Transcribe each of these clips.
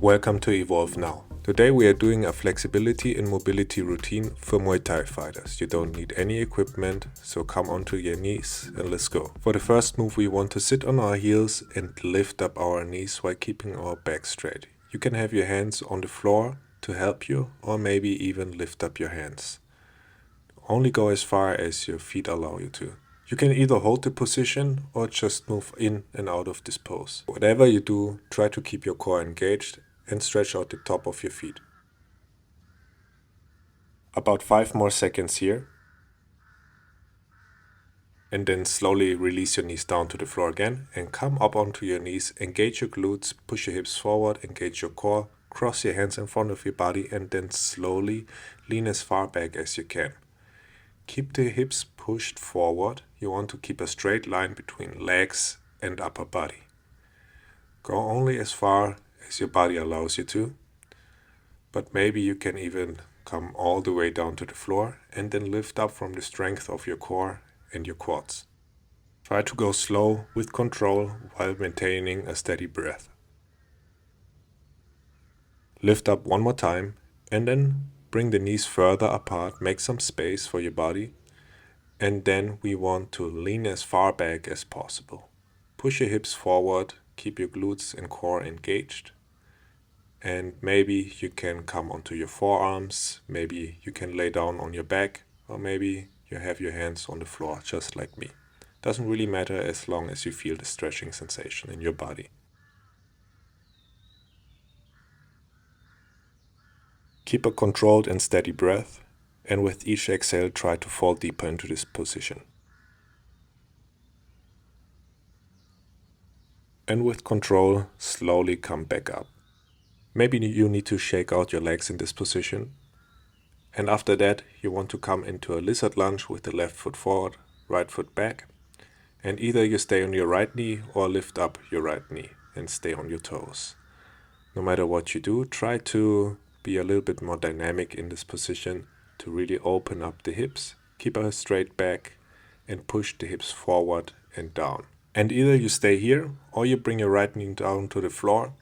Welcome to Evolve Now. Today we are doing a flexibility and mobility routine for Muay Thai fighters. You don't need any equipment, so come onto your knees and let's go. For the first move we want to sit on our heels and lift up our knees while keeping our back straight. You can have your hands on the floor to help you, or maybe even lift up your hands. Only go as far as your feet allow you to. You can either hold the position or just move in and out of this pose. Whatever you do, try to keep your core engaged and stretch out the top of your feet. About 5 more seconds here. And then slowly release your knees down to the floor again and come up onto your knees, engage your glutes, push your hips forward, engage your core, cross your hands in front of your body and then slowly lean as far back as you can. Keep the hips pushed forward. You want to keep a straight line between legs and upper body. Go only as far as your body allows you to, but maybe you can even come all the way down to the floor and then lift up from the strength of your core and your quads. Try to go slow with control while maintaining a steady breath. Lift up one more time and then bring the knees further apart, make some space for your body. And then we want to lean as far back as possible. Push your hips forward, keep your glutes and core engaged. And maybe you can come onto your forearms, maybe you can lay down on your back, or maybe you have your hands on the floor just like me. Doesn't really matter as long as you feel the stretching sensation in your body. Keep a controlled and steady breath, and with each exhale try to fall deeper into this position. And with control, slowly come back up. Maybe you need to shake out your legs in this position. And after that, you want to come into a lizard lunge with the left foot forward, right foot back. And either you stay on your right knee or lift up your right knee and stay on your toes. No matter what you do, try to be a little bit more dynamic in this position to really open up the hips, keep a straight back, and push the hips forward and down. And either you stay here or you bring your right knee down to the floor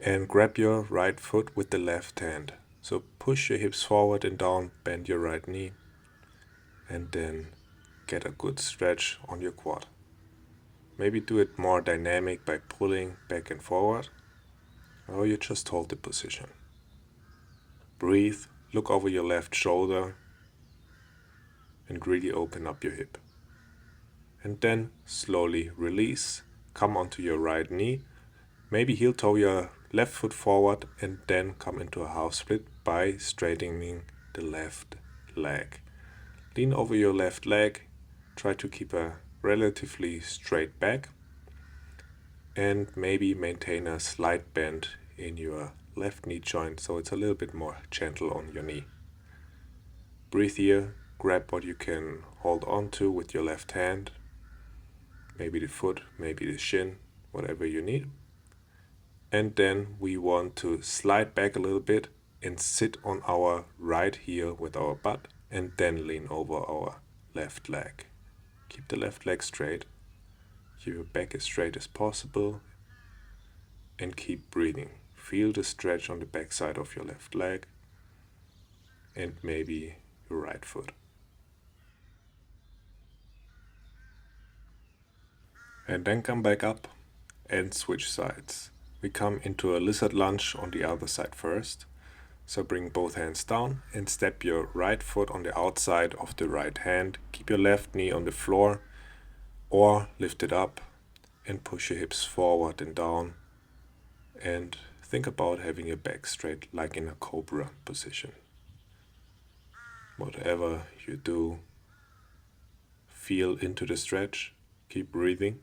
and grab your right foot with the left hand. So push your hips forward and down, bend your right knee, and then get a good stretch on your quad. Maybe do it more dynamic by pulling back and forward, or you just hold the position. Breathe, look over your left shoulder, and really open up your hip. And then slowly release, come onto your right knee, maybe heel toe your left foot forward and then come into a half split by straightening the left leg. Lean over your left leg, try to keep a relatively straight back and maybe maintain a slight bend in your left knee joint so it's a little bit more gentle on your knee. Breathe here, grab what you can hold on to with your left hand, maybe the foot, maybe the shin, whatever you need. And then we want to slide back a little bit and sit on our right heel with our butt and then lean over our left leg. Keep the left leg straight, keep your back as straight as possible and keep breathing. Feel the stretch on the back side of your left leg and maybe your right foot. And then come back up and switch sides. We come into a lizard lunge on the other side first. So bring both hands down and step your right foot on the outside of the right hand. Keep your left knee on the floor or lift it up and push your hips forward and down. And think about having your back straight like in a cobra position. Whatever you do, feel into the stretch, keep breathing.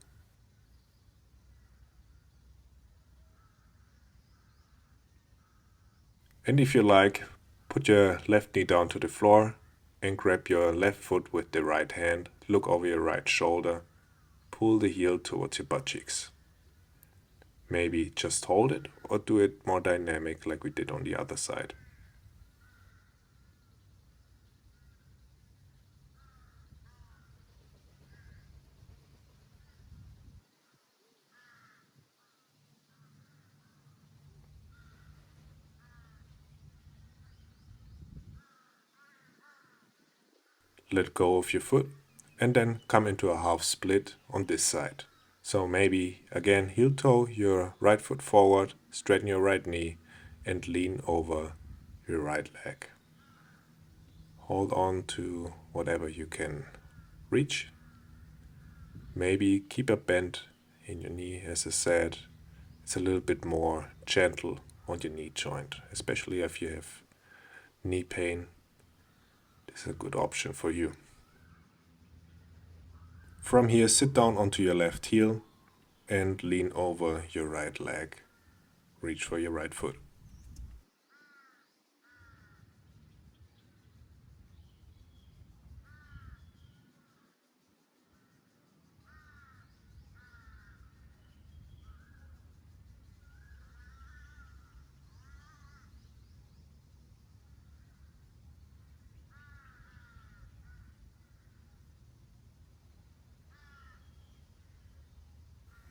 And if you like, put your left knee down to the floor and grab your left foot with the right hand, look over your right shoulder, pull the heel towards your butt cheeks. Maybe just hold it or do it more dynamic like we did on the other side. let go of your foot, and then come into a half split on this side. So maybe again heel toe your right foot forward, straighten your right knee, and lean over your right leg. Hold on to whatever you can reach. Maybe keep a bend in your knee. As I said, it's a little bit more gentle on your knee joint, especially if you have knee pain. This is a good option for you. From here, sit down onto your left heel and lean over your right leg. Reach for your right foot.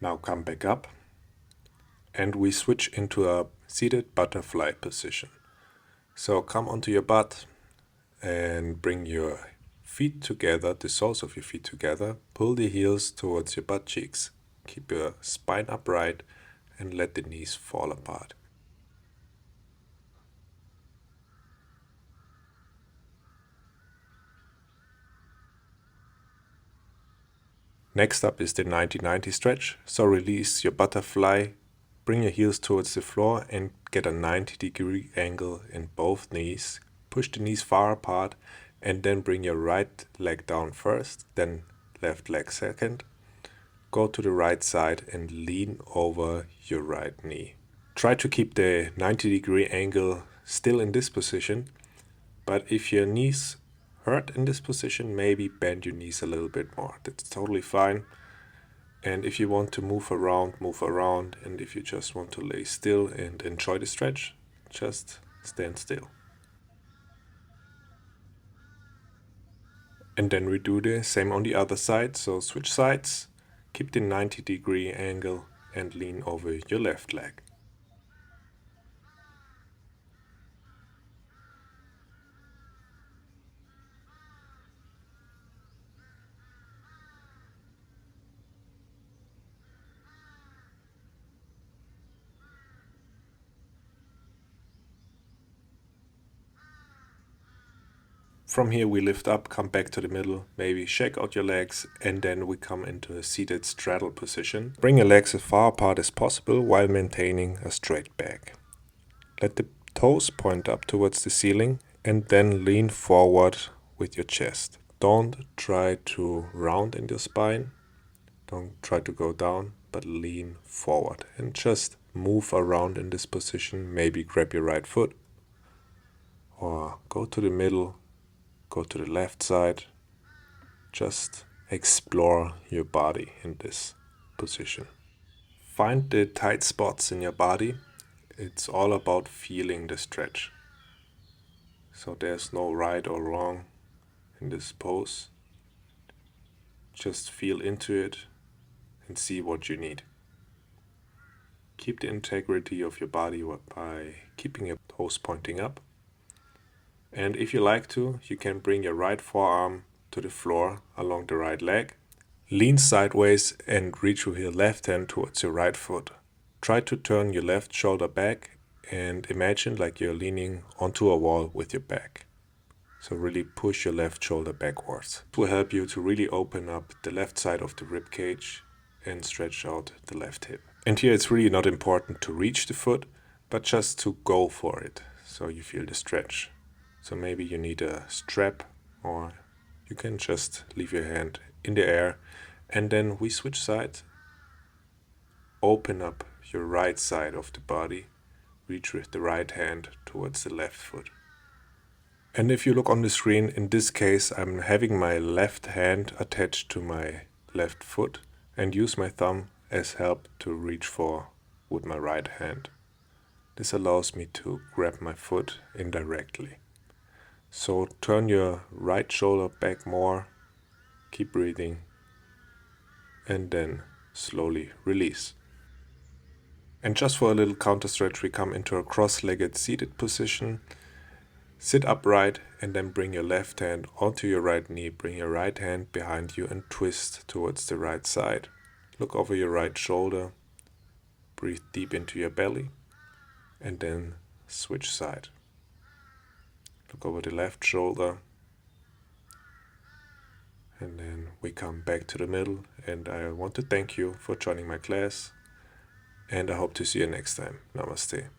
Now come back up and we switch into a seated butterfly position. So come onto your butt and bring your feet together, the soles of your feet together. Pull the heels towards your butt cheeks. Keep your spine upright and let the knees fall apart. Next up is the 90-90 stretch. So release your butterfly, bring your heels towards the floor and get a 90-degree angle in both knees. Push the knees far apart and then bring your right leg down first, then left leg second. Go to the right side and lean over your right knee. Try to keep the 90-degree angle still in this position, but if your knees hurt in this position, maybe bend your knees a little bit more. That's totally fine. And if you want to move around, move around. And if you just want to lay still and enjoy the stretch, just stand still. And then we do the same on the other side. So switch sides, keep the 90-degree angle and lean over your left leg. From here we lift up, come back to the middle, maybe shake out your legs, and then we come into a seated straddle position. Bring your legs as far apart as possible while maintaining a straight back. Let the toes point up towards the ceiling and then lean forward with your chest. Don't try to round in your spine, don't try to go down, but lean forward and just move around in this position. Maybe grab your right foot or go to the middle. Go to the left side. Just explore your body in this position. Find the tight spots in your body. It's all about feeling the stretch. So there's no right or wrong in this pose. Just feel into it and see what you need. Keep the integrity of your body by keeping your toes pointing up. And if you like to, you can bring your right forearm to the floor along the right leg. Lean sideways and reach with your left hand towards your right foot. Try to turn your left shoulder back and imagine like you're leaning onto a wall with your back. So really push your left shoulder backwards. It will help you to really open up the left side of the rib cage and stretch out the left hip. And here it's really not important to reach the foot, but just to go for it so you feel the stretch. So maybe you need a strap, or you can just leave your hand in the air, and then we switch sides. Open up your right side of the body, reach with the right hand towards the left foot. And if you look on the screen, in this case I'm having my left hand attached to my left foot and use my thumb as help to reach for with my right hand. This allows me to grab my foot indirectly. So turn your right shoulder back more, keep breathing, and then slowly release. And just for a little counter stretch, we come into a cross-legged seated position. Sit upright and then bring your left hand onto your right knee. Bring your right hand behind you and twist towards the right side. Look over your right shoulder. Breathe deep into your belly and then switch side. Look over the left shoulder and then we come back to the middle. And I want to thank you for joining my class and I hope to see you next time. Namaste.